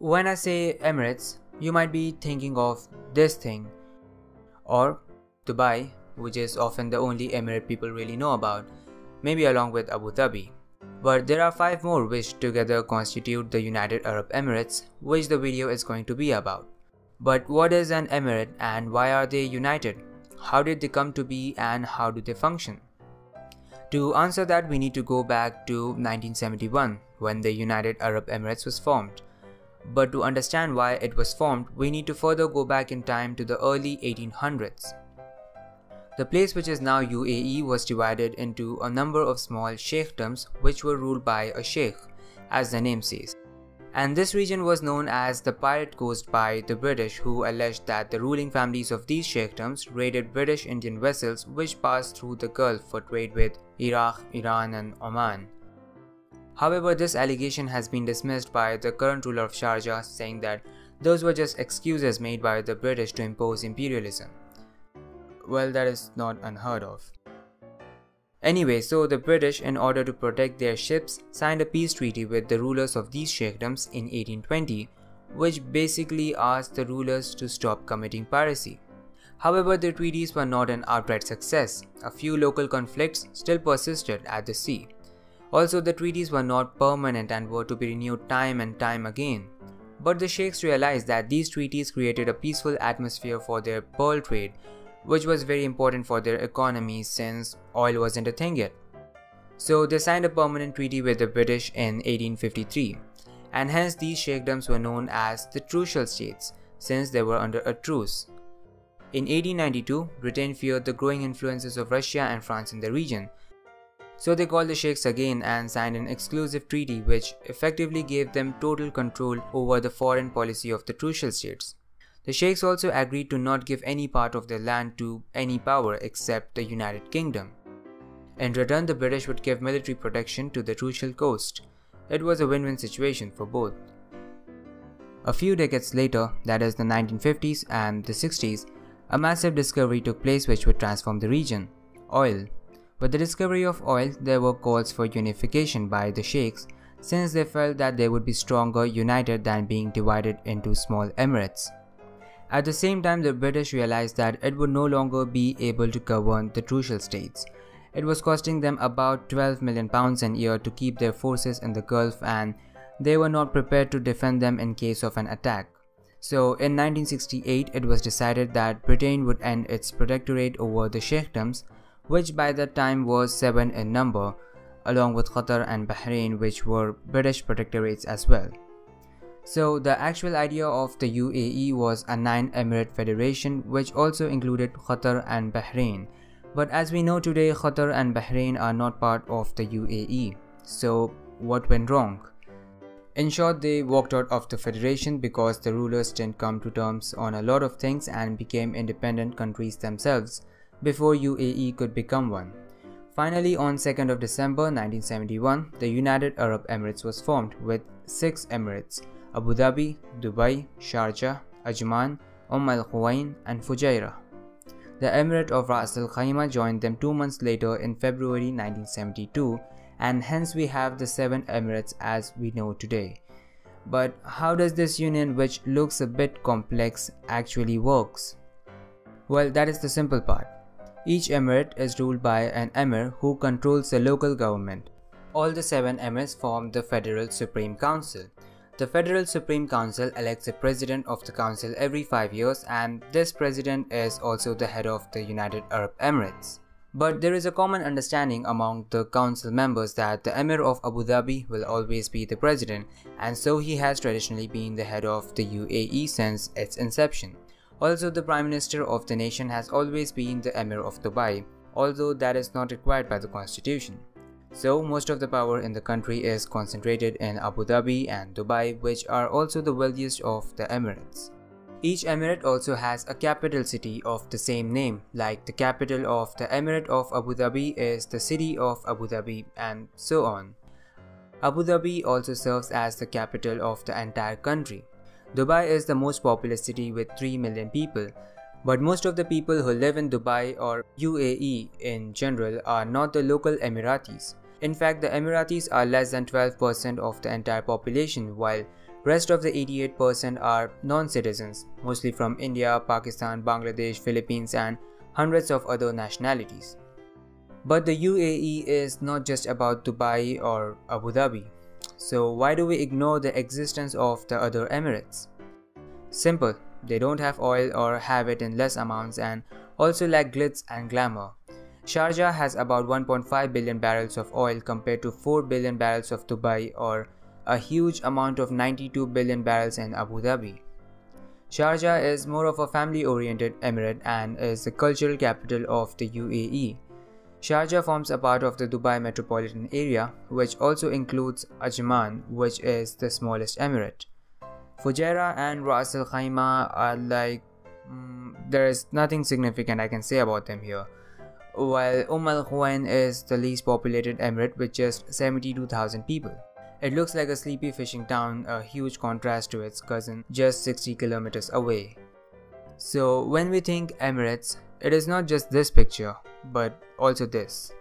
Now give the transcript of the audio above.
When I say Emirates, you might be thinking of this thing, or Dubai, which is often the only emirate people really know about, maybe along with Abu Dhabi. But there are 5 more which together constitute the United Arab Emirates, which the video is going to be about. But what is an emirate and why are they united? How did they come to be and how do they function? To answer that, we need to go back to 1971 when the United Arab Emirates was formed. But to understand why it was formed, we need to further go back in time to the early 1800s. The place which is now UAE was divided into a number of small sheikdoms which were ruled by a sheikh, as the name says. And this region was known as the Pirate Coast by the British, who alleged that the ruling families of these sheikdoms raided British Indian vessels which passed through the Gulf for trade with Iraq, Iran and Oman. However, this allegation has been dismissed by the current ruler of Sharjah, saying that those were just excuses made by the British to impose imperialism. Well, that is not unheard of. Anyway, so the British, in order to protect their ships, signed a peace treaty with the rulers of these sheikdoms in 1820, which basically asked the rulers to stop committing piracy. However, the treaties were not an outright success. A few local conflicts still persisted at the sea. Also, the treaties were not permanent and were to be renewed time and time again. But the sheikhs realized that these treaties created a peaceful atmosphere for their pearl trade, which was very important for their economy since oil wasn't a thing yet. So they signed a permanent treaty with the British in 1853, and hence these sheikdoms were known as the trucial states since they were under a truce. In 1892, Britain feared the growing influences of Russia and France in the region, so they called the sheikhs again and signed an exclusive treaty which effectively gave them total control over the foreign policy of the trucial states. The sheikhs also agreed to not give any part of their land to any power except the United Kingdom. In return, the British would give military protection to the Trucial Coast. It was a win-win situation for both. A few decades later, that is the 1950s and the 60s, a massive discovery took place which would transform the region: oil. With the discovery of oil, there were calls for unification by the sheikhs since they felt that they would be stronger united than being divided into small emirates. At the same time, the British realized that it would no longer be able to govern the trucial states. It was costing them about £12 million a year to keep their forces in the Gulf, and they were not prepared to defend them in case of an attack. So in 1968, it was decided that Britain would end its protectorate over the sheikdoms, which by that time was 7 in number, along with Qatar and Bahrain, which were British protectorates as well. So the actual idea of the UAE was a 9-emirate federation which also included Qatar and Bahrain. But as we know today, Qatar and Bahrain are not part of the UAE. So what went wrong? In short, they walked out of the federation because the rulers didn't come to terms on a lot of things and became independent countries themselves before UAE could become one. Finally, on 2nd of December 1971, the United Arab Emirates was formed with 6 emirates: Abu Dhabi, Dubai, Sharjah, Ajman, Al Quwain and Fujairah. The Emirate of Ras Al Khaimah joined them 2 months later in February 1972, and hence we have the 7 Emirates as we know today. But how does this union, which looks a bit complex, actually works? Well, that is the simple part. Each emirate is ruled by an emir who controls the local government. All the 7 emirs form the Federal Supreme Council. The Federal Supreme Council elects a president of the council every 5 years, and this president is also the head of the United Arab Emirates. But there is a common understanding among the council members that the Emir of Abu Dhabi will always be the president, and so he has traditionally been the head of the UAE since its inception. Also, the Prime Minister of the nation has always been the Emir of Dubai, although that is not required by the constitution. So most of the power in the country is concentrated in Abu Dhabi and Dubai, which are also the wealthiest of the Emirates. Each emirate also has a capital city of the same name, like the capital of the Emirate of Abu Dhabi is the city of Abu Dhabi, and so on. Abu Dhabi also serves as the capital of the entire country. Dubai is the most populous city with 3 million people, but most of the people who live in Dubai or UAE in general are not the local Emiratis. In fact, the Emiratis are less than 12% of the entire population, while Rest of the 88% are non-citizens, mostly from India, Pakistan, Bangladesh, Philippines and hundreds of other nationalities. But the UAE is not just about Dubai or Abu Dhabi. So why do we ignore the existence of the other Emirates? Simple, they don't have oil or have it in less amounts and also lack glitz and glamour. Sharjah has about 1.5 billion barrels of oil compared to 4 billion barrels of Dubai or a huge amount of 92 billion barrels in Abu Dhabi. Sharjah is more of a family-oriented emirate and is the cultural capital of the UAE. Sharjah forms a part of the Dubai metropolitan area, which also includes Ajman, which is the smallest emirate. Fujairah and Ras Al Khaimah are like, there is nothing significant I can say about them here. While Al Quwain is the least populated emirate with just 72,000 people. It looks like a sleepy fishing town, a huge contrast to its cousin just 60 kilometers away. So when we think Emirates, it is not just this picture, but also this.